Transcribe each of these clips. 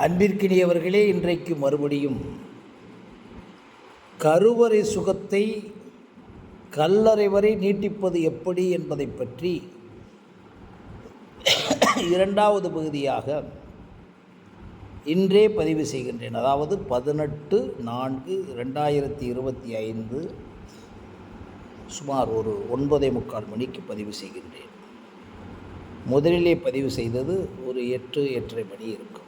அன்பிற்கினியவர்களே, இன்றைக்கு மறுபடியும் கருவறை சுகத்தை கல்லறை வரை நீட்டிப்பது எப்படி என்பதை பற்றி இரண்டாவது பகுதியாக இன்றே பதிவு செய்கின்றேன். அதாவது 18/4/2025 சுமார் ஒரு 9:45 மணிக்கு பதிவு செய்கின்றேன். முதலிலே பதிவு செய்தது ஒரு 8-8:30 மணி இருக்கும்.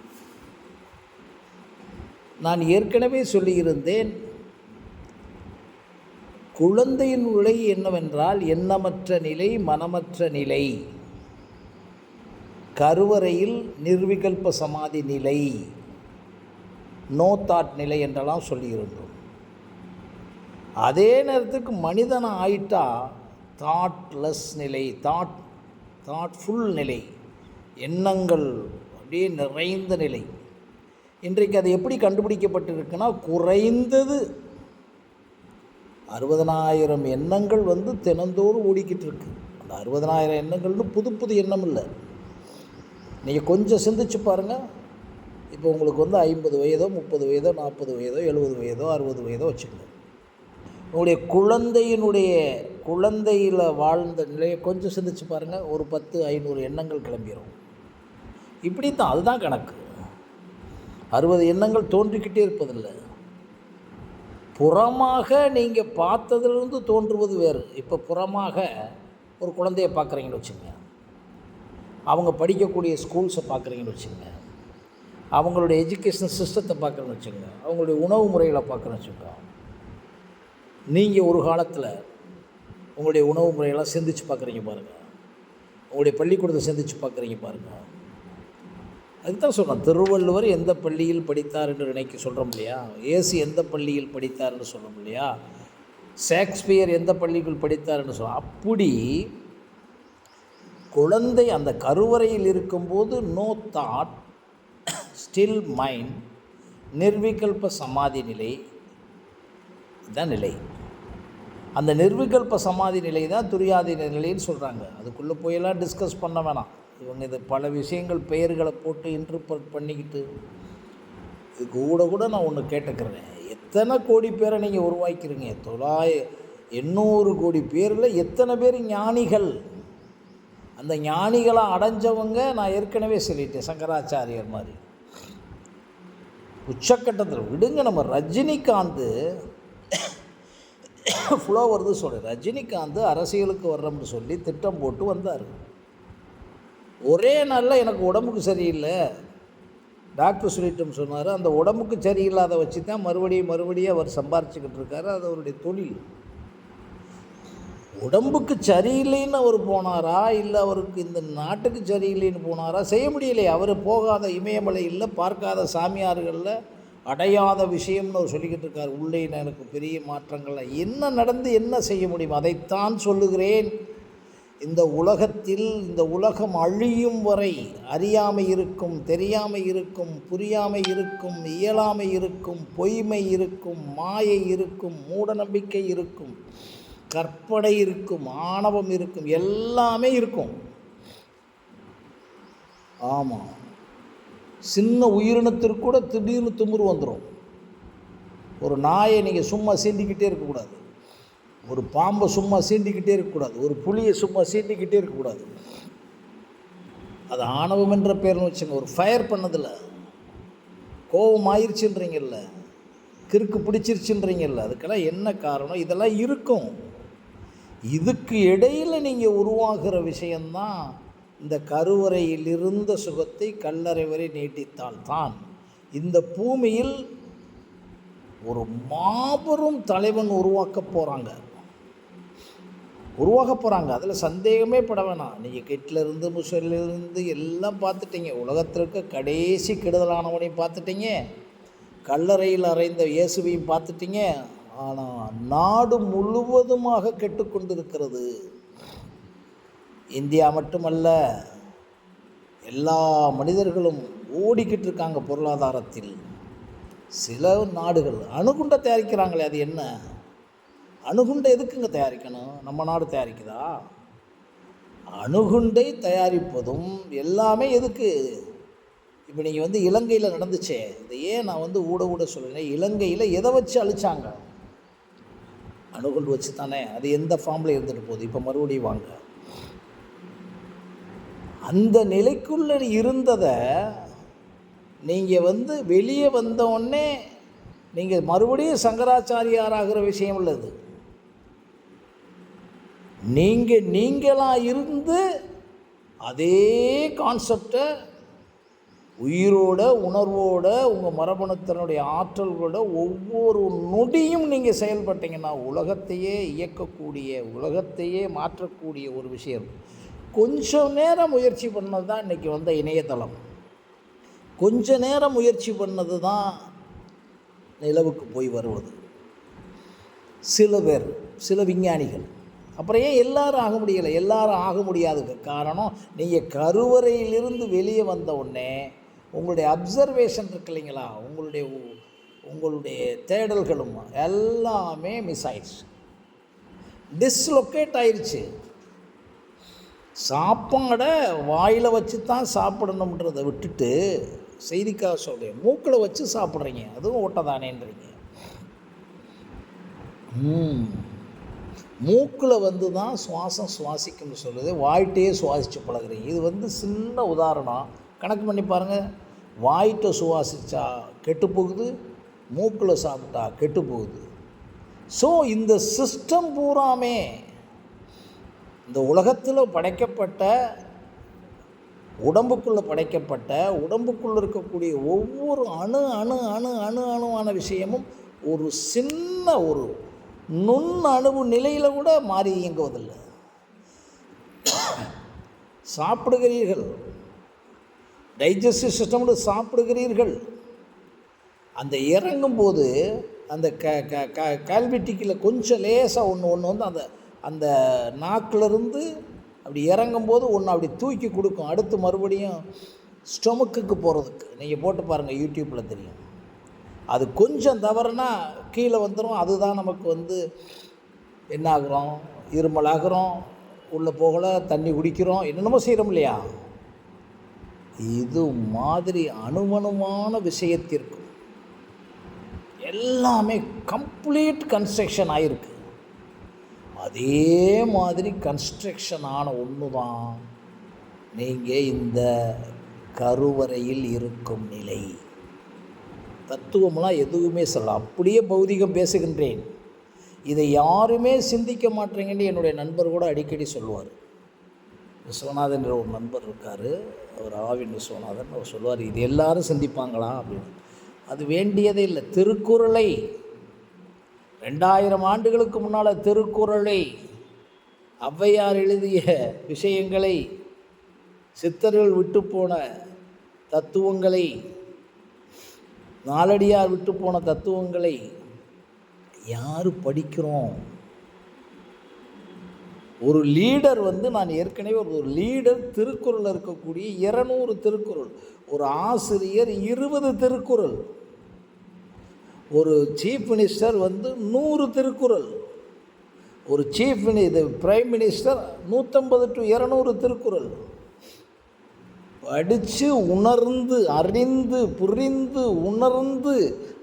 நான் ஏற்கனவே சொல்லியிருந்தேன், குழந்தையின் நிலை என்னவென்றால் எண்ணமற்ற நிலை, மனமற்ற நிலை, கருவறையில் நிர்விகல்ப சமாதி நிலை, நோ தாட் நிலை என்றெல்லாம் சொல்லியிருந்தோம். அதே நேரத்துக்கு மனிதனை ஆயிட்டா தாட்லெஸ் நிலை, தாட்ஃபுல் நிலை, எண்ணங்கள் அப்படியே நிறைந்த நிலை. இன்றைக்கு அது எப்படி கண்டுபிடிக்கப்பட்டிருக்குன்னா, குறைந்தது 60,000 எண்ணங்கள் தினந்தோறும் ஓடிக்கிட்டு இருக்கு. அந்த 60,000 எண்ணங்கள்னு புது புது எண்ணம் இல்லை. நீங்கள் கொஞ்சம் சிந்திச்சு பாருங்கள். இப்போ உங்களுக்கு 50 வயதோ 30 வயதோ 40 வயதோ 70 வயதோ 60 வயதோ வச்சுக்கோங்க. உங்களுடைய குழந்தையில் வாழ்ந்த நிலையை கொஞ்சம் சிந்திச்சு பாருங்கள். ஒரு 10-500 எண்ணங்கள் கிளம்பிடும். இப்படி தான், அதுதான் கணக்கு. 60 எண்ணங்கள் தோன்றிக்கிட்டே இருப்பதில்லை. புறமாக நீங்கள் பார்த்ததிலிருந்து தோன்றுவது வேறு. இப்போ புறமாக ஒரு குழந்தைய பார்க்குறீங்கன்னு வச்சுங்க, அவங்க படிக்கக்கூடிய ஸ்கூல்ஸை பார்க்குறீங்கன்னு வச்சுங்க, அவங்களுடைய எஜுகேஷன் சிஸ்டத்தை பார்க்குறேன்னு வச்சுங்க, அவங்களுடைய உணவு முறைகளை பார்க்குறேன்னு வச்சுக்கோங்க. நீங்கள் ஒரு காலத்தில் உங்களுடைய உணவு முறையெல்லாம் சிந்திச்சு பார்க்குறீங்க பாருங்கள். உங்களுடைய பள்ளிக்கூடத்தை சிந்திச்சு பார்க்குறீங்க பாருங்கள். அதுதான் சொல்கிறோம், திருவள்ளுவர் எந்த பள்ளியில் படித்தார் என்று நினைக்க சொல்கிறோம் இல்லையா, இயேசு எந்த பள்ளியில் படித்தார் என்று சொல்கிறோம் இல்லையா, ஷேக்ஸ்பியர் எந்த பள்ளிக்குள் படித்தார் என்று சொல்கிறோம். அப்படி குழந்தை அந்த கருவறையில் இருக்கும்போது நோ தாட், ஸ்டில் மைண்ட், நிர்விகல்ப சமாதி நிலை தான் நிலை. அந்த நிர்விகல்ப சமாதி நிலை தான் துரியாதி நிலைன்னு சொல்கிறாங்க. அதுக்குள்ளே போயெல்லாம் டிஸ்கஸ் பண்ண வேணாம். இவங்க இது பல விஷயங்கள் பெயர்களை போட்டு இன்டர்பிரட் பண்ணிக்கிட்டு, இதுக்கு கூட நான் ஒன்று கேட்டுக்கிறேன். எத்தனை கோடி பேரை நீங்கள் உருவாக்கிறீங்க? 800 கோடி பேரில் எத்தனை பேர் ஞானிகள்? அந்த ஞானிகளை அடைஞ்சவங்க நான் ஏற்கனவே சொல்லிட்டேன், சங்கராச்சாரியர் மாதிரி உச்சக்கட்டத்தில். விடுங்க, நம்ம ரஜினிகாந்த் ஃப்ளோ வருது சொல்கிறேன். ரஜினிகாந்த் அரசியலுக்கு வர்றோம்னு சொல்லி திட்டம் போட்டு வந்தார். ஒரே நாளில் எனக்கு உடம்புக்கு சரியில்லை டாக்டர் சொல்லிட்டோம்னு சொன்னார். அந்த உடம்புக்கு சரியில்லாத வச்சு தான் மறுபடியும் அவர் சம்பாரிச்சுக்கிட்டு இருக்காரு. அது அவருடைய தொழில். உடம்புக்கு சரியில்லைன்னு அவர் போனாரா, இல்லை அவருக்கு இந்த நாட்டுக்கு சரியில்லைன்னு போனாரா? செய்ய முடியலையே. அவர் போகாத இமயமலை இல்லை, பார்க்காத சாமியார்களில், அடையாத விஷயம்னு அவர் சொல்லிக்கிட்டு இருக்கார். உள்ளே எனக்கு பெரிய மாற்றங்கள் என்ன நடந்து என்ன செய்ய முடியும்? அதைத்தான் சொல்லுகிறேன். இந்த உலகத்தில், இந்த உலகம் அழியும் வரை அறியாமை இருக்கும், தெரியாமை இருக்கும், புரியாமை இருக்கும், இயலாமை இருக்கும், பொய்மை இருக்கும், மாயை இருக்கும், மூடநம்பிக்கை இருக்கும், கற்பனை இருக்கும், ஆணவம் இருக்கும், எல்லாமே இருக்கும். ஆமாம், சின்ன உயிரினத்திற்கு கூட திடீர்னு திமிரு வந்துடும். ஒரு நாயை நீங்கள் சும்மா சீண்டிக்கிட்டே இருக்கக்கூடாது, ஒரு பாம்பை சும்மா சீண்டிக்கிட்டே இருக்கக்கூடாது, ஒரு புலியை சும்மா சீண்டிக்கிட்டே இருக்கக்கூடாது. அது ஆணவம் என்ற பேர்னு வச்சுங்க. ஒரு ஃபயர் பண்ணதில்லை, கோபம் ஆயிடுச்சுன்றீங்கல்ல, கிறுக்கு பிடிச்சிருச்சுன்றீங்கல்ல, அதுக்கெல்லாம் என்ன காரணம்? இதெல்லாம் இருக்கும். இதுக்கு இடையில் நீங்கள் உருவாகிற விஷயந்தான் இந்த கருவறையில் இருந்த சுகத்தை கல்லறை வரை நீட்டித்தால்தான் இந்த பூமியில் ஒரு மாபெரும் தலைவன் உருவாக போகிறாங்க. அதில் சந்தேகமே பட வேணாம். நீங்கள் ஹிட்லருந்து முசோலினிருந்து எல்லாம் பார்த்துட்டீங்க. உலகத்திற்கு கடைசி கெடுதலானவனையும் பார்த்துட்டீங்க, கல்லறையில் அறைந்த இயேசுவையும் பார்த்துட்டீங்க. ஆனால் நாடு முழுவதுமாக கெட்டுக்கொண்டிருக்கிறது. இந்தியா மட்டுமல்ல, எல்லா மனிதர்களும் ஓடிக்கிட்டு இருக்காங்க பொருளாதாரத்தில். சில நாடுகள் அணுகுண்டை தயாரிக்கிறாங்களே, அது என்ன? அணுகுண்டை எதுக்குங்க தயாரிக்கணும்? நம்ம நாடு தயாரிக்குதா? அணுகுண்டை தயாரிப்பதும் எல்லாமே எதுக்கு? இப்போ நீங்கள் வந்து இலங்கையில் நடந்துச்சே, இதை ஏன் நான் வந்து ஊட சொல்கிறேன், இலங்கையில் எதை வச்சு அழிச்சாங்க? அணுகுண்டு வச்சு தானே. அது எந்த ஃபார்மில் இருந்துட்டு போகுது, இப்போ மறுபடியும் வாங்க. அந்த நிலைக்குள்ளே இருந்ததை நீங்கள் வந்து வெளியே வந்தோடனே நீங்கள் மறுபடியும் சங்கராச்சாரியாராகிற விஷயம் உள்ளது. நீங்களாக இருந்து அதே கான்செப்டை உயிரோட உணர்வோட உங்கள் மரபணுத்தினுடைய ஆற்றல்களோட ஒவ்வொரு நொடியும் நீங்கள் செயல்பட்டீங்கன்னா உலகத்தையே இயக்கக்கூடிய, உலகத்தையே மாற்றக்கூடிய ஒரு விஷயம். கொஞ்சம் நேரம் முயற்சி பண்ணது தான் இன்றைக்கி வந்த இணையதளம். கொஞ்ச நேரம் முயற்சி பண்ணது தான் நிலவுக்கு போய் வருவது. சில பேர், சில விஞ்ஞானிகள். அப்புறம் ஏன் எல்லாரும் ஆக முடியலை? எல்லாரும் ஆக முடியாதுக்கு காரணம், நீங்கள் கருவறையிலிருந்து வெளியே வந்த உடனே உங்களுடைய அப்சர்வேஷன் இருக்கு இல்லைங்களா, உங்களுடைய தேடல்களும் எல்லாமே மிஸ் ஆயிடுச்சு, டிஸ்லொக்கேட் ஆயிடுச்சு. சாப்பாடை வாயில் வச்சு தான் சாப்பிடணுன்றதை விட்டுட்டு செய்திக்காக சொல்கிறேன், மூக்கில் வச்சு சாப்பிட்றீங்க, அதுவும் ஓட்டதானேன்றீங்க. மூக்கில் வந்து தான் சுவாசம் சுவாசிக்கும்னு சொல்லுது, வாய்ட்டையே சுவாசித்து பழகுறீங்க. இது வந்து சின்ன உதாரணம், கணக்கு பண்ணி பாருங்கள். வாய்ட்டை சுவாசித்தா கெட்டு போகுது, மூக்கில் சாப்பிட்டா கெட்டு போகுது. ஸோ இந்த சிஸ்டம் பூராமே இந்த உலகத்தில் படைக்கப்பட்ட, உடம்புக்குள்ளே இருக்கக்கூடிய ஒவ்வொரு அணுவான விஷயமும் ஒரு சின்ன ஒரு நுண்ணணுவு நிலையில் கூட மாறி இயங்குவதில்லை. சாப்பிடுகிறீர்கள், டைஜஸ்டிவ் சிஸ்டமோடு சாப்பிடுகிறீர்கள், அந்த இறங்கும்போது அந்த கால்விட்டிக்கில் கொஞ்சம் லேசாக ஒன்று வந்து அந்த நாக்கிலிருந்து அப்படி இறங்கும்போது ஒன்று அப்படி தூக்கி கொடுக்கும், அடுத்து மறுபடியும் ஸ்டொமக்குக்கு போகிறதுக்கு. நீங்கள் போட்டு பாருங்கள், யூடியூப்பில் தெரியும். அது கொஞ்சம் தவறுனா கீழே வந்துடும். அதுதான் நமக்கு வந்து என்ன ஆகுறோம், இருமல் ஆகிறோம், உள்ளே போகலை, தண்ணி குடிக்கிறோம், என்னென்னமோ செய்கிறோம் இல்லையா. இது மாதிரி அணுவணுமான விஷயத்திற்கு எல்லாமே கம்ப்ளீட் கன்ஸ்ட்ரக்ஷன் ஆகிருக்கு. அதே மாதிரி கன்ஸ்ட்ரக்ஷன் ஆன ஒன்று தான் நீங்கள் இந்த கருவறையில் இருக்கும் நிலை. தத்துவம்லாம் எதுவுமே சொல்லலாம், அப்படியே பௌதிகம் பேசுகின்றேன். இதை யாருமே சிந்திக்க மாட்டேங்கன்னு என்னுடைய நண்பர் கூட அடிக்கடி சொல்லுவார். விஸ்வநாதன் ஒரு நண்பர் இருக்கார், அவர் ஆவின் விஸ்வநாதன். அவர் சொல்லுவார், இது எல்லாரும் சிந்திப்பாங்களா அப்படின்னு. அது வேண்டியதே இல்லை. திருக்குறளை 2000 ஆண்டுகளுக்கு முன்னால் திருக்குறளை, ஔவையார் எழுதிய விஷயங்களை, சித்தர்கள் விட்டு போன தத்துவங்களை, நாலடியார் விட்டு போன தத்துவங்களை யார் படிக்கிறோம்? ஒரு லீடர் வந்து, நான் ஏற்கனவே ஒரு லீடர் திருக்குறள் இருக்கக்கூடிய 200 திருக்குறள், ஒரு ஆசிரியர் 20 திருக்குறள், ஒரு சீஃப் மினிஸ்டர் வந்து 100 திருக்குறள், ஒரு பிரைம் மினிஸ்டர் 150 to 200 திருக்குறள் படித்து உணர்ந்து அறிந்து புரிந்து உணர்ந்து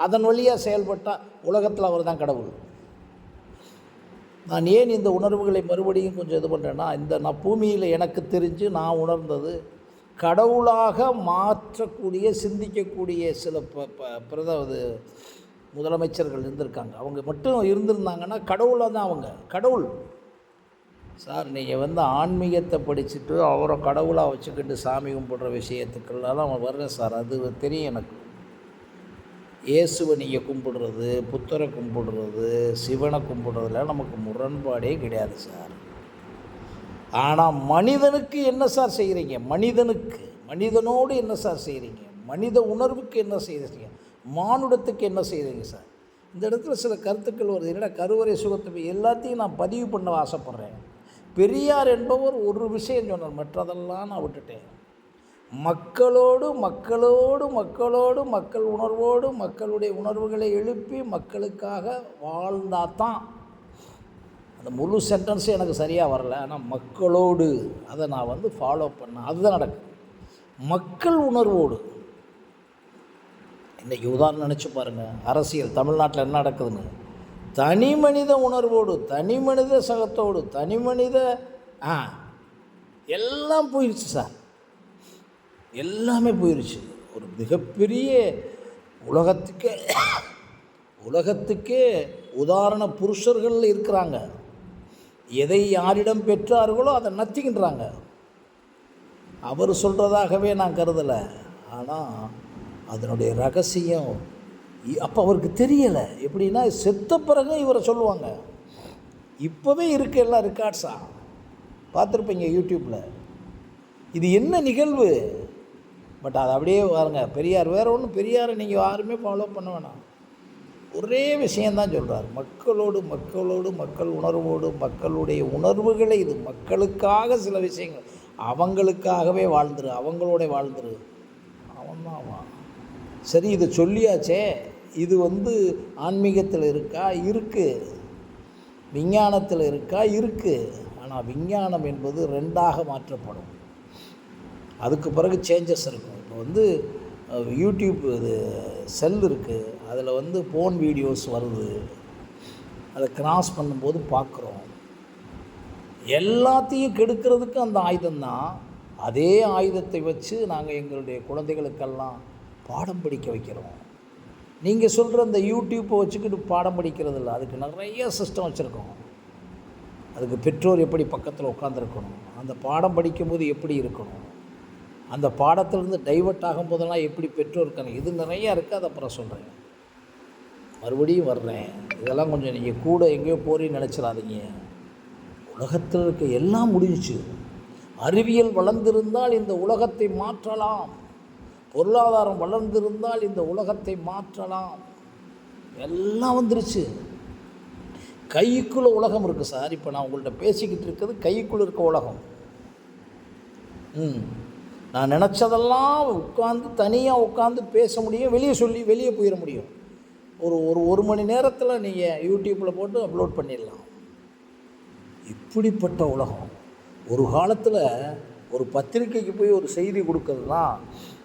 அதன் வழியாக செயல்பட்டால் உலகத்தில் அவர் தான் கடவுள். நான் ஏன் இந்த உணர்வுகளை மறுபடியும் கொஞ்சம் இது பண்ணுறேன்னா, நான் பூமியில் எனக்கு தெரிஞ்சு நான் உணர்ந்தது, கடவுளாக மாற்றக்கூடிய சிந்திக்கக்கூடிய சில முதலமைச்சர்கள் இருந்திருக்காங்க. அவங்க மட்டும் இருந்திருந்தாங்கன்னா கடவுளாக தான் அவங்க கடவுள். சார், நீங்கள் வந்து ஆன்மீகத்தை படிச்சுட்டு அவரை கடவுளாக வச்சுக்கிட்டு சாமி கும்பிட்ற விஷயத்துக்கெல்லாம் அவன் வர்றேன் சார், அது தெரியும் எனக்கு. இயேசுவை நீங்கள் கும்பிடுறது, புத்தரை கும்பிடுறது, சிவனை கும்பிடுறதுல நமக்கு முரண்பாடே கிடையாது சார். ஆனால் மனிதனுக்கு என்ன சார் செய்கிறீங்க? மனிதனோடு என்ன சார் செய்கிறீங்க? மனித உணர்வுக்கு என்ன செய்கிறீங்க? மானுடத்துக்கு என்ன செய்கிறீங்க சார்? இந்த இடத்துல சில கருத்துக்கள் வருது. என்னடா கருவறை சுகத்தை எல்லாத்தையும் நான் பதிவு பண்ண ஆசைப்பட்றேன். பெரியார் என்பவர் ஒரு விஷயம் சொன்னார், மற்றதெல்லாம் நான் விட்டுட்டேன். மக்களோடு மக்கள் உணர்வோடு மக்களுடைய உணர்வுகளை எழுப்பி மக்களுக்காக வாழ்ந்தால் தான், அந்த முழு சென்டென்ஸு எனக்கு சரியாக வரல, ஆனால் மக்களோடு அதை நான் வந்து ஃபாலோ பண்ணேன், அதுதான் நடக்கும். மக்கள் உணர்வோடு இன்றைக்கி உதாரணம் நினச்சி பாருங்கள், அரசியல் தமிழ்நாட்டில் என்ன நடக்குதுன்னு. தனி மனித உணர்வோடு, தனி மனித சகத்தோடு, தனி மனித எல்லாம் போயிடுச்சு சார், எல்லாமே போயிடுச்சு. ஒரு மிகப்பெரிய உலகத்துக்கே உதாரண புருஷர்கள் இருக்கிறாங்க. எதை யாரிடம் பெற்றார்களோ அதை நத்திக்கின்றாங்க. அவர் சொல்கிறதாகவே நான் கருதலை. ஆனால் அதனுடைய ரகசியம் அப்போ அவருக்கு தெரியலை. எப்படின்னா செத்த பிறகு இவரை சொல்லுவாங்க. இப்போவே இருக்கு எல்லாம் ரெக்கார்ட்ஸாக பார்த்துருப்பீங்க யூடியூப்பில். இது என்ன நிகழ்வு? பட் அது அப்படியே பாருங்க. பெரியார் வேறு ஒன்றும், பெரியாரை நீங்கள் யாருமே ஃபாலோ பண்ண வேணாம். ஒரே விஷயந்தான் சொல்கிறார். மக்களோடு மக்கள் உணர்வோடு, மக்களுடைய உணர்வுகளை, இது மக்களுக்காக சில விஷயங்கள், அவங்களுக்காகவே வாழ்ந்துரு, அவங்களோட வாழ்ந்துரு. அவன்தான் சரி. இது சொல்லியாச்சே. இது ஆன்மீகத்தில் இருக்கா? இருக்குது. விஞ்ஞானத்தில் இருக்கா? இருக்குது. ஆனால் விஞ்ஞானம் என்பது ரெண்டாக மாற்றப்படும். அதுக்கு பிறகு சேஞ்சஸ் இருக்கும். இப்போ யூடியூப் இது செல் இருக்குது, அதில் ஃபோன் வீடியோஸ் வருது. அதை கிராஸ் பண்ணும்போது பார்க்குறோம். எல்லாத்தையும் கெடுக்கிறதுக்கு அந்த ஆயுதம்தான். அதே ஆயுதத்தை வச்சு நாங்கள் எங்களுடைய குழந்தைகளுக்கெல்லாம் பாடம் படிக்க வைக்கிறோம். நீங்கள் சொல்கிற அந்த யூடியூப்பை வச்சுக்கிட்டு பாடம் படிக்கிறது இல்லை. அதுக்கு நிறைய சிஸ்டம் வச்சுருக்கோம். அதுக்கு பெற்றோர் எப்படி பக்கத்தில் உட்காந்துருக்கணும், அந்த பாடம் படிக்கும்போது எப்படி இருக்கணும், அந்த பாடத்திலேருந்து டைவர்ட் ஆகும்போதெல்லாம் எப்படி பெற்றோர் இருக்கணும், இது நிறையா இருக்குது. அது அப்புறம் சொல்கிறேன். மறுபடியும் வர்றேன். இதெல்லாம் கொஞ்சம் நீங்கள் கூட எங்கேயோ போறீன்னு நினச்சிடாதீங்க. உலகத்தில் இருக்க எல்லாம் முடிஞ்சிச்சு. அறிவியல் வளர்ந்திருந்தால் இந்த உலகத்தை மாற்றலாம். பொருளாதாரம் வளர்ந்திருந்தால் இந்த உலகத்தை மாற்றலாம். எல்லாம் வந்துருச்சு. கைக்குள்ளே உலகம் இருக்குது சார். இப்போ நான் உங்கள்கிட்ட பேசிக்கிட்டு இருக்கிறது கைக்குள்ளே இருக்க உலகம். நான் நினச்சதெல்லாம் உட்காந்து தனியாக உட்காந்து பேச முடியும், வெளியே சொல்லி வெளியே போயிட முடியும். ஒரு மணி நேரத்தில் நீங்கள் யூடியூப்பில் போட்டு அப்லோட் பண்ணிடலாம். இப்படிப்பட்ட உலகம். ஒரு காலத்தில் ஒரு பத்திரிக்கைக்கு போய் ஒரு செய்தி கொடுக்கறதுனா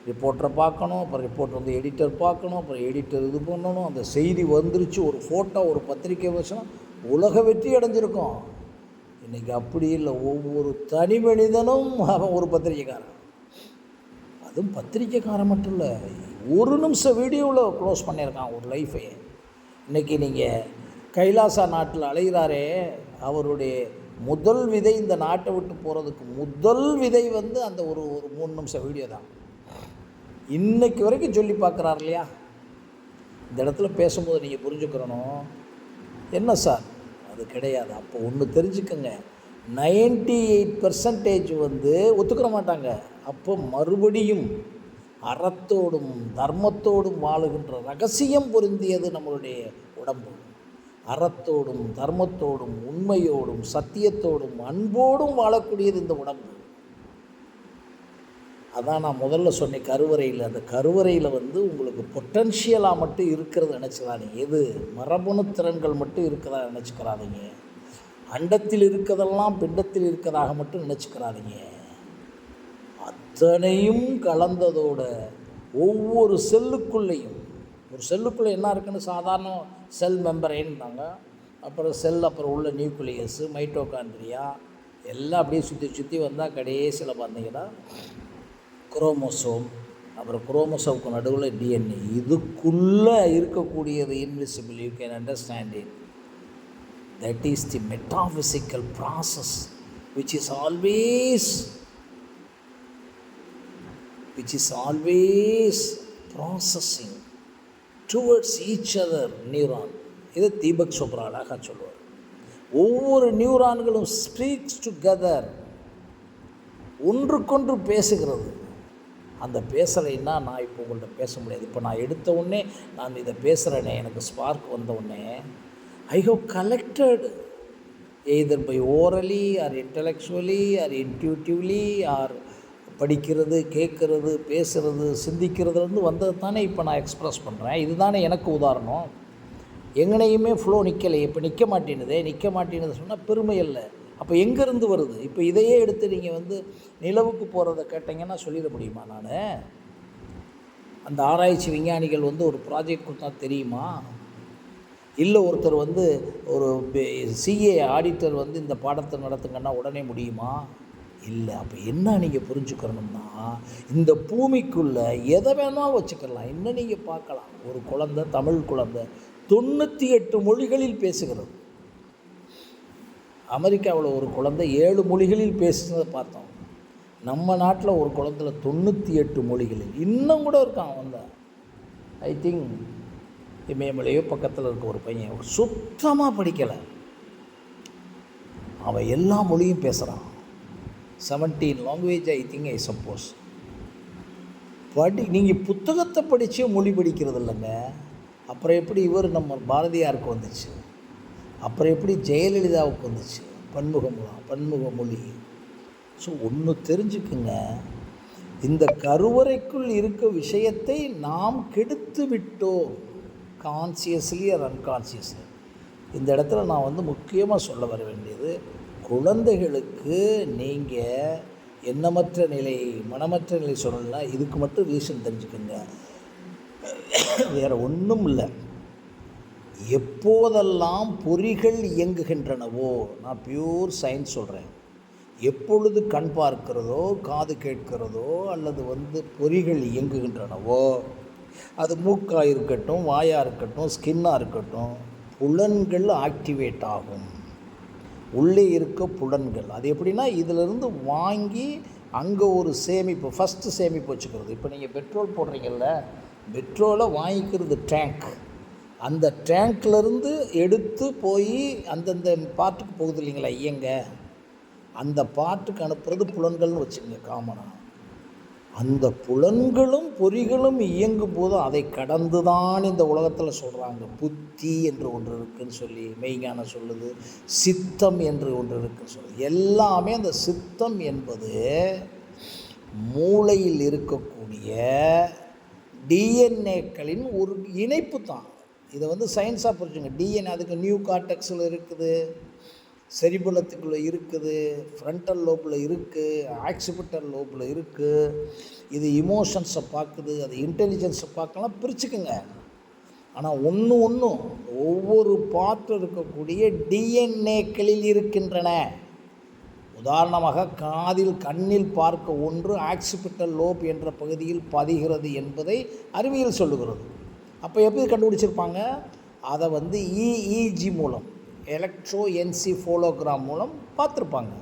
ரிப்போர்ட்டரை பார்க்கணும், அப்புறம் ரிப்போர்ட்டர் எடிட்டர் பார்க்கணும், அப்புறம் எடிட்டர் இது பண்ணணும். அந்த செய்தி வந்துருச்சு, ஒரு ஃபோட்டோ, ஒரு பத்திரிக்கை வச்சுனா உலக வெற்றி அடைஞ்சிருக்கும். இன்றைக்கி அப்படி இல்லை. ஒவ்வொரு தனி மனிதனும் அவன் ஒரு பத்திரிக்கைக்காரன். அதுவும் பத்திரிக்கைக்காரன் மட்டும் இல்லை, ஒரு நிமிஷம் வீடியோவில் க்ளோஸ் பண்ணியிருக்கான் ஒரு லைஃபை. இன்றைக்கி நீங்கள் கைலாசா நாட்டில் அலைகிறாரே, அவருடைய முதல் விதை இந்த நாட்டை விட்டு போகிறதுக்கு முதல் விதை அந்த ஒரு 3 நிமிஷம் வீடியோ தான். இன்றைக்கு வரைக்கும் சொல்லி பார்க்குறாரு இல்லையா? இந்த இடத்துல பேசும்போது நீங்கள் புரிஞ்சுக்கிறணும். என்ன சார் அது கிடையாது. அப்போ ஒன்று தெரிஞ்சுக்கங்க, 98% ஒத்துக்கிற மாட்டாங்க. அப்போ மறுபடியும் அறத்தோடும் தர்மத்தோடும் வாழுகின்ற ரகசியம் பொருந்தியது நம்மளுடைய உடம்பு. அறத்தோடும் தர்மத்தோடும் உண்மையோடும் சத்தியத்தோடும் அன்போடும் வாழக்கூடியது இந்த உடம்பு. அதான் நான் முதல்ல சொன்னேன், கருவறையில். அந்த கருவறையில் உங்களுக்கு பொட்டன்ஷியலாக மட்டும் இருக்கிறது நினச்சிடாதீங்க. எது மரபணு திறன்கள் மட்டும் இருக்கிறதா நினச்சிக்கிறாதீங்க. அண்டத்தில் இருக்கிறதெல்லாம் பிண்டத்தில் இருக்கிறதாக மட்டும் நினச்சிக்கிறாதீங்க. அத்தனையும் கலந்ததோட ஒவ்வொரு செல்லுக்குள்ளேயும், ஒரு செல்லுக்குள்ளே என்ன இருக்குன்னு சாதாரண செல் மெம்பரைன்னாங்க, அப்புறம் செல், அப்புறம் உள்ள நியூக்ளியஸு, மைட்டோகாண்ட்ரியா எல்லாம் அப்படியே சுற்றி வந்தால் கடைசியில் பார்த்தீங்கன்னா குரோமோசோம், அப்புறம் குரோமோசோமுக்கு நடுவில் டிஎன்ஏ. இதுக்குள்ளே இருக்கக்கூடியது invisible. You can understand it. That is the metaphysical process which is always processing towards each other neuron. இது தீபக் சோப்ரா அழகாக சொல்லுவார். ஒவ்வொரு நியூரான்களும் ஸ்பீக்ஸ் டுகெதர், ஒன்றுக்கொன்று பேசுகிறது. அந்த பேசலைன்னா நான் இப்போ உங்கள்கிட்ட பேச முடியாது. இப்போ நான் எடுத்த உடனே நான் இதை பேசுகிறேனே, எனக்கு ஸ்பார்க் வந்த உடனே I have collected either by orally or intellectually or intuitively or படிக்கிறது, கேட்குறது, பேசுகிறது, சிந்திக்கிறதுலேருந்து வந்தது தானே இப்போ நான் எக்ஸ்ப்ரெஸ் பண்ணுறேன். இது தானே எனக்கு உதாரணம். எங்கனையுமே ஃப்ளோ நிற்கலை. இப்போ நிற்க மாட்டேன்னு சொன்னால் பெருமை இல்லை. அப்போ எங்கேருந்து வருது? இப்போ இதையே எடுத்து நீங்கள் நிலவுக்கு போகிறத கேட்டிங்கன்னா சொல்லிட முடியுமா? நான் அந்த ஆராய்ச்சி விஞ்ஞானிகள் வந்து ஒரு ப்ராஜெக்ட் கொடுத்தா தெரியுமா? இல்லை ஒருத்தர் வந்து ஒரு சிஏ ஆடிட்டர் வந்து இந்த பாடத்தை நடத்துங்கன்னா உடனே முடியுமா? இல்லை. அப்போ என்ன நீங்கள் புரிஞ்சுக்கணும்னா, இந்த பூமிக்குள்ளே எதை வேணால் வச்சுக்கலாம். இன்னும் நீங்கள் பார்க்கலாம், ஒரு குழந்தை, தமிழ் குழந்தை 98 மொழிகளில் பேசுகிறது. அமெரிக்காவில் ஒரு குழந்தை 7 மொழிகளில் பேசுனதை பார்த்தோம். நம்ம நாட்டில் ஒரு குழந்தைல 98 மொழிகளில் இன்னும் கூட இருக்கான். வந்த ஐ திங்க் இமயமலையோ பக்கத்தில் இருக்க ஒரு பையன் சுத்தமாக படிக்கலை, அவன் எல்லா மொழியும் பேசுகிறான். 17 language I think, I suppose. நீங்கள் புத்தகத்தை படித்தே மொழி படிக்கிறது இல்லைங்க. அப்புறம் எப்படி இவர் நம்ம பாரதியாருக்கு வந்துச்சு? அப்புறம் எப்படி ஜெயலலிதாவுக்கு வந்துச்சு? பன்முக மொழி. ஸோ ஒன்று தெரிஞ்சுக்குங்க, இந்த கருவறைக்குள் இருக்க விஷயத்தை நாம் கெடுத்து விட்டோம், கான்சியஸ்லி ஆர் அன்கான்சியஸ்லி. இந்த இடத்துல நான் வந்து முக்கியமாக சொல்ல வர வேண்டியது, குழந்தைகளுக்கு நீங்கள் எண்ணமற்ற நிலை, மனமற்ற நிலை சொல்லலாம். இதுக்கு மட்டும் ரீசன் தெரிஞ்சுக்கோங்க, வேறு ஒன்றும் இல்லை. எப்போதெல்லாம் பொறிகள் இயங்குகின்றனவோ, நான் பியூர் சயின்ஸ் சொல்கிறேன், எப்பொழுது கண் பார்க்கிறதோ, காது கேட்கிறதோ, அல்லது வந்து பொறிகள் இயங்குகின்றனவோ, அது மூக்காக இருக்கட்டும், வாயாக இருக்கட்டும், ஸ்கின்னாக இருக்கட்டும், புலன்கள் ஆக்டிவேட் ஆகும். உள்ளே இருக்க புலன்கள் அது எப்படின்னா, இதிலிருந்து வாங்கி அங்கே ஒரு சேமிப்பு, ஃபஸ்ட்டு சேமிப்பு வச்சுக்கிறது. இப்போ நீங்கள் பெட்ரோல் போடுறீங்கள்ல, பெட்ரோலை வாங்கிக்கிறது டேங்க், அந்த டேங்க்லேருந்து எடுத்து போய் அந்தந்த பாட்டுக்கு போகுது இல்லைங்களா, இயங்க, அந்த பாட்டுக்கு அனுப்புறது புலன்கள்னு வச்சுக்கோங்க காமனாக. அந்த புலன்களும் பொறிகளும் இயங்கும் போது அதை கடந்து தான் இந்த உலகத்தில் சொல்கிறாங்க புத்தி என்று ஒன்று இருக்குதுன்னு சொல்லி மெய்ஞானம் சொல்லுது, சித்தம் என்று ஒன்று இருக்குன்னு சொல்லுது. எல்லாமே அந்த சித்தம் என்பது மூளையில் இருக்கக்கூடிய டிஎன்ஏக்களின் ஒரு இணைப்பு தான். இதை வந்து சயின்ஸாக புரிஞ்சுங்க. டிஎன்ஏ அதுக்கு நியூ கார்டெக்ஸில் இருக்குது, செரிபுலத்துக்குள்ளே இருக்குது, ஃப்ரண்டல் லோப்பில் இருக்குது, ஆக்சிபிட்டல் லோப்பில் இருக்குது. இது இமோஷன்ஸை பார்க்குது, அது இன்டெலிஜென்ஸை பார்க்கலாம், பிரிச்சுக்குங்க. ஆனால் ஒவ்வொரு பார்ட் இருக்கக்கூடிய டிஎன்ஏக்களில் இருக்கின்றன. உதாரணமாக கண்ணில் பார்க்க ஒன்று ஆக்சிபிட்டல் லோப் என்ற பகுதியில் பதிகிறது என்பதை அறிவியல் சொல்லுகிறது. அப்போ எப்படி கண்டுபிடிச்சிருப்பாங்க? அதை வந்து இஇஜி மூலம், எலக்ட்ரோ என்சிஃபோலோகிராம் மூலம் பார்த்துருப்பாங்க.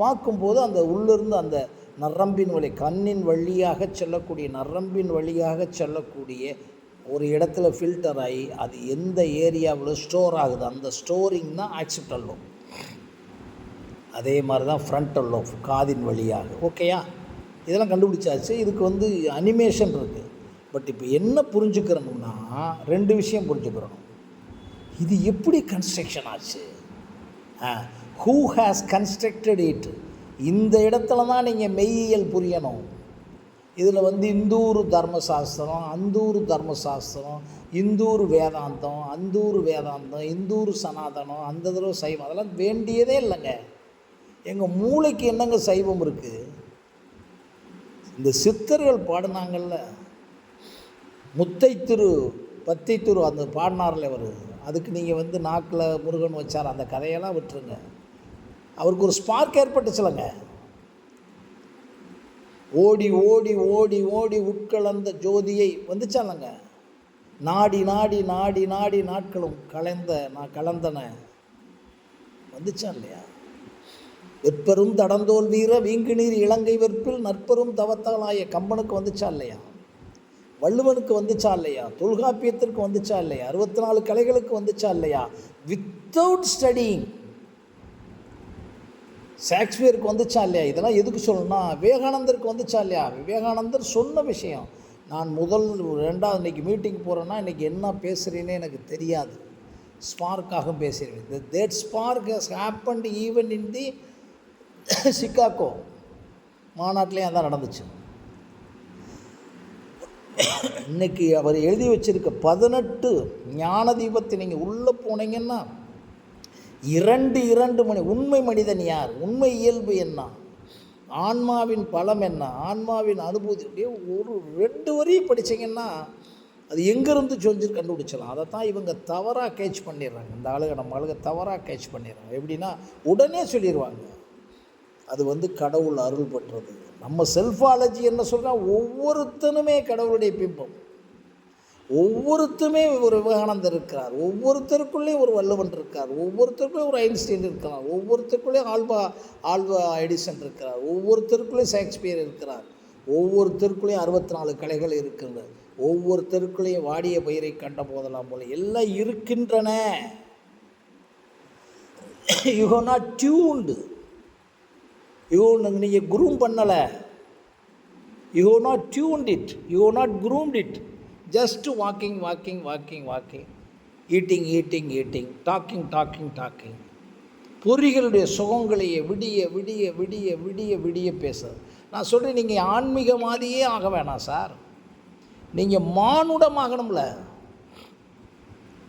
பார்க்கும்போது அந்த உள்ளிருந்து அந்த நரம்பின் வழி, கண்ணின் வழியாக செல்லக்கூடிய நரம்பின் வழியாக செல்லக்கூடிய ஒரு இடத்துல ஃபில்டர் ஆகி அது எந்த ஏரியாவில் ஸ்டோர் ஆகுது, அந்த ஸ்டோரிங் தான் ஆக்சிபிட்டல் லோப். அதே மாதிரி தான் ஃப்ரண்டல் லோப், காதின் வழியாக. ஓகேயா? இதெல்லாம் கண்டுபிடிச்சாச்சு. இதுக்கு வந்து அனிமேஷன் இருக்குது. பட் இப்போ என்ன புரிஞ்சுக்கிறோம்னா, 2 விஷயம் புரிஞ்சுக்கிறோம். இது எப்படி கன்ஸ்ட்ரக்ஷன் ஆச்சு? Who has constructed it? இந்த இடத்துல தான் நீங்கள் மெய்யியல் புரியணும். இதில் வந்து இந்தூர் தர்மசாஸ்திரம், அந்தூர் தர்மசாஸ்திரம், இந்தூர் வேதாந்தம், அந்தூர் வேதாந்தம், இந்தூர் சனாதனம், அந்த தடவை சைவம், அதெல்லாம் வேண்டியதே இல்லைங்க. எங்கள் மூளைக்கு என்னங்க சைவம் இருக்குது? இந்த சித்தர்கள் பாடினாங்கள்ல, முத்தைத்திரு பத்தைத்திரு அந்த பாடினார்ல அவர், அதுக்கு நீங்கள் வந்து நாக்கில் முருகன் வச்சார், அந்த கதையெல்லாம் விட்டுருங்க. அவருக்கு ஒரு ஸ்பார்க் ஏற்பட்டுச்சுலங்க. ஓடி ஓடி ஓடி ஓடி உட்கலந்த ஜோதியை வந்துச்சாலங்க. நாடி நாடி நாடி நாடி நாட்களும் கலந்தன வந்துச்சா இல்லையா? வெற்பெரும் தடந்தோல் வீர வீங்கு நீர் இலங்கை வெற்பில் நற்பெரும் தவத்தாலாய கம்பனுக்கு வந்துச்சா இல்லையா? வள்ளுவனுக்கு வந்துச்சா இல்லையா? தொல்காப்பியத்திற்கு வந்துச்சா இல்லையா? 64 கலைகளுக்கு வந்துச்சா இல்லையா? Without studying. ஷேக்ஸ்பியருக்கு வந்துச்சா இல்லையா? இதெல்லாம் எதுக்கு சொல்லணும்னா, விவேகானந்தருக்கு வந்துச்சா இல்லையா? விவேகானந்தர் சொன்ன விஷயம். நான் ரெண்டாவது இன்றைக்கி மீட்டிங் போகிறேன்னா இன்றைக்கி என்ன பேசுகிறேன்னே எனக்கு தெரியாது, ஸ்பார்க்காக பேசுகிறேன். That spark has happened even in the Chicago மாநாட்டிலே அதான் நடந்துச்சு. இன்றைக்கி அவர் எழுதி வச்சிருக்க 18 ஞான தீபத்தை நீங்கள் உள்ளே போனீங்கன்னா 2 மணி, உண்மை மனிதன் யார், உண்மை இயல்பு என்ன, ஆன்மாவின் பலம் என்ன, ஆன்மாவின் அனுபூதி, அப்படியே ஒரு 2 வரி படித்தீங்கன்னா அது எங்கேருந்து சொல்லிச்சு கண்டுபிடிச்சலாம். அதை தான் இவங்க தவறாக கேட்ச் பண்ணிடுறாங்க. இந்த நம்ம ஆளுக தவறாக கேட்ச் பண்ணிடுறாங்க. எப்படின்னா உடனே சொல்லிடுவாங்க அது கடவுள் அருள் பெற்றது. நம்ம செல்ஃபாலஜி என்ன சொல்கிறோம், ஒவ்வொருத்தனுமே கடவுளுடைய பிம்பம், ஒவ்வொருத்தருமே ஒரு விவேகானந்தர் இருக்கிறார், ஒவ்வொருத்தருக்குள்ளேயும் ஒரு வள்ளுவன் இருக்கார், ஒவ்வொருத்தருக்குள்ளேயும் ஒரு ஐன்ஸ்டீன் இருக்கிறார், ஒவ்வொருத்தருக்குள்ளேயும் ஆல்வா எடிசன் இருக்கிறார், ஒவ்வொருத்தருக்குள்ளேயும் ஷேக்ஸ்பியர் இருக்கிறார், ஒவ்வொருத்தருக்குள்ளேயும் 64 கலைகள் இருக்கின்றன, ஒவ்வொருத்தருக்குள்ளேயும் வாடிய பயிரை கண்ட போதெல்லாம் போல எல்லாம் இருக்கின்றன. யூ ஹவ் நாட் டியூன்டு, நீங்கள் குரூம் பண்ணலை, you have not tuned it, you have not groomed it. Just walking, eating, talking. பொறிகளுடைய சுகங்களையே விடிய பேசுறது. நான் சொல்கிறேன், நீங்கள் ஆன்மீகவாதியே ஆக வேணாம் சார், நீங்கள் மானுடமாகணும்ல.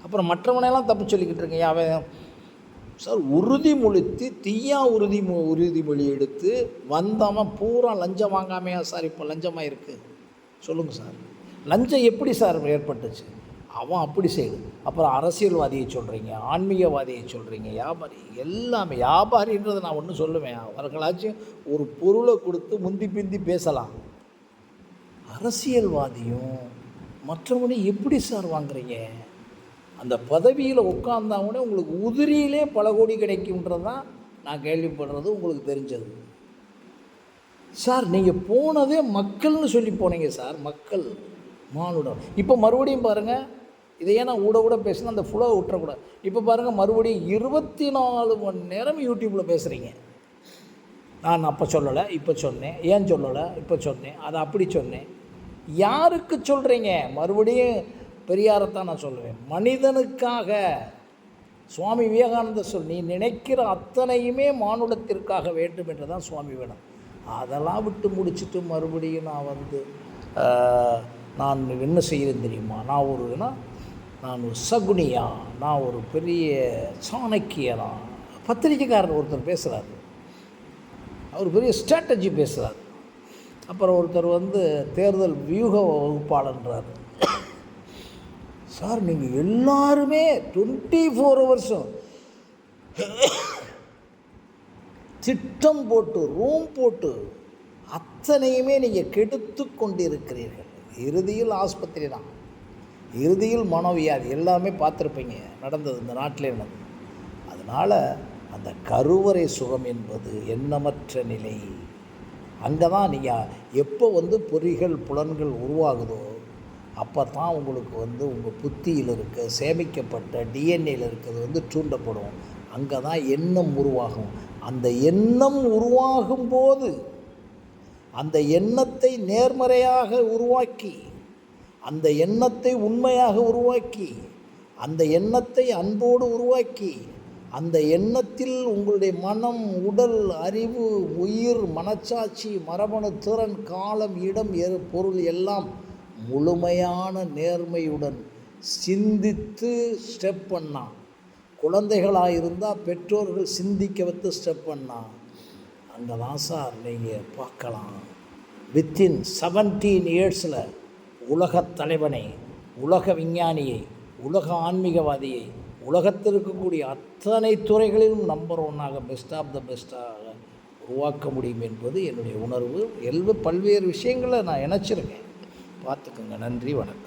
அப்புறம் மற்றவனையெல்லாம் தப்பு சொல்லிக்கிட்டு இருக்கீங்க. அவன் சார் உறுதிமொழித்து தீயா உறுதிமொழி எடுத்து வந்தவன் பூரா லஞ்சம் வாங்காமையா சார் இப்போ லஞ்சமாக இருக்குது? சொல்லுங்கள் சார், லஞ்சம் எப்படி சார் ஏற்பட்டுச்சு? அவன் அப்படி செய்யுது. அப்புறம் அரசியல்வாதியை சொல்கிறீங்க, ஆன்மீகவாதியை சொல்கிறீங்க, வியாபாரி, எல்லாமே வியாபாரின்றதை நான் ஒன்று சொல்லுவேன், அவர்களாச்சும் ஒரு பொருளை கொடுத்து முந்தி பிந்தி பேசலாம். அரசியல்வாதியும் மற்றவனை எப்படி சார் வாங்குறீங்க? அந்த பதவியில் உட்கார்ந்தாங்கன்னே உங்களுக்கு உதிரியிலே பல கோடி கிடைக்கும்ன்றதான் நான் கேள்விப்படுறது, உங்களுக்கு தெரிஞ்சது. சார் நீங்கள் போனதே மக்கள்னு சொல்லி போனீங்க சார், மக்கள் மானுடம். இப்போ மறுபடியும் பாருங்கள், இதையே நான் ஊட பேசினா அந்த ஃபுல்லாக விட்டுறக்கூடாது. இப்போ பாருங்கள், மறுபடியும் 24 மணி நேரம் யூடியூப்பில் பேசுகிறீங்க. நான் அப்போ சொல்லலை, இப்போ சொன்னேன், ஏன் சொல்லலை, இப்போ சொன்னேன், அதை அப்படி சொன்னேன். யாருக்கு சொல்கிறீங்க? மறுபடியும் பெரியாரைத்தான் நான் சொல்லுவேன். மனிதனுக்காக சுவாமி விவேகானந்தர் நீ நினைக்கிற அத்தனையுமே மானுடத்திற்காக வேண்டும் என்று தான் சுவாமி வேணும். அதெல்லாம் விட்டு முடிச்சுட்டு மறுபடியும் நான் என்ன செய்கிறேன் தெரியுமா, நான் ஒரு சகுனியா, நான் ஒரு பெரிய சாணக்கியனா. பத்திரிக்கைக்காரர் ஒருத்தர் பேசுகிறார், அவர் பெரிய ஸ்ட்ராட்டஜி பேசுகிறார். அப்புறம் ஒருத்தர் தேர்தல் வியூக வகுப்பாளன்றார். சார் நீங்கள் எல்லாருமே 24 ஹவர்ஸும் திட்டம் போட்டு ரூம் போட்டு அத்தனையுமே நீங்கள் கெடுத்து கொண்டிருக்கிறீர்கள். இறுதியில் ஆஸ்பத்திரி தான், இறுதியில் மனோவியாதி, எல்லாமே பார்த்துருப்பீங்க நடந்தது இந்த நாட்டில் இருந்தது. அதனால் அந்த கருவறை சுகம் என்பது எண்ணமற்ற நிலை. அங்கே தான் நீங்கள் எப்போ பொறிகள் புலன்கள் உருவாகுதோ அப்போ தான் உங்களுக்கு உங்கள் புத்தியில் இருக்க சேமிக்கப்பட்ட டிஎன்ஏயில் இருக்கிறது தூண்டப்படும். அங்கே தான் எண்ணம் உருவாகும். அந்த எண்ணம் உருவாகும் போது அந்த எண்ணத்தை நேர்மறையாக உருவாக்கி, அந்த எண்ணத்தை உண்மையாக உருவாக்கி, அந்த எண்ணத்தை அன்போடு உருவாக்கி, அந்த எண்ணத்தில் உங்களுடைய மனம், உடல், அறிவு, உயிர், மனச்சாட்சி, மரபணு, திறன், காலம், இடம், பொருள் எல்லாம் முழுமையான நேர்மையுடன் சிந்தித்து ஸ்டெப் பண்ணா. குழந்தைகளாக இருந்தால் பெற்றோர்கள் சிந்திக்க வைத்து ஸ்டெப் பண்ணா. அங்கே தான் சார் நீங்கள் பார்க்கலாம், வித்தின் 17 இயர்ஸில் உலகத் தலைவனை, உலக விஞ்ஞானியை, உலக ஆன்மீகவாதியை, உலகத்தில் இருக்கக்கூடிய அத்தனை துறைகளிலும் நம்பர் 1 பெஸ்ட் ஆஃப் த பெஸ்ட்டாக உருவாக்க முடியும் என்பது என்னுடைய உணர்வு. பல்வேறு விஷயங்களை நான் இணைச்சிருக்கேன், பார்த்துக்கோங்க. நன்றி, வணக்கம்.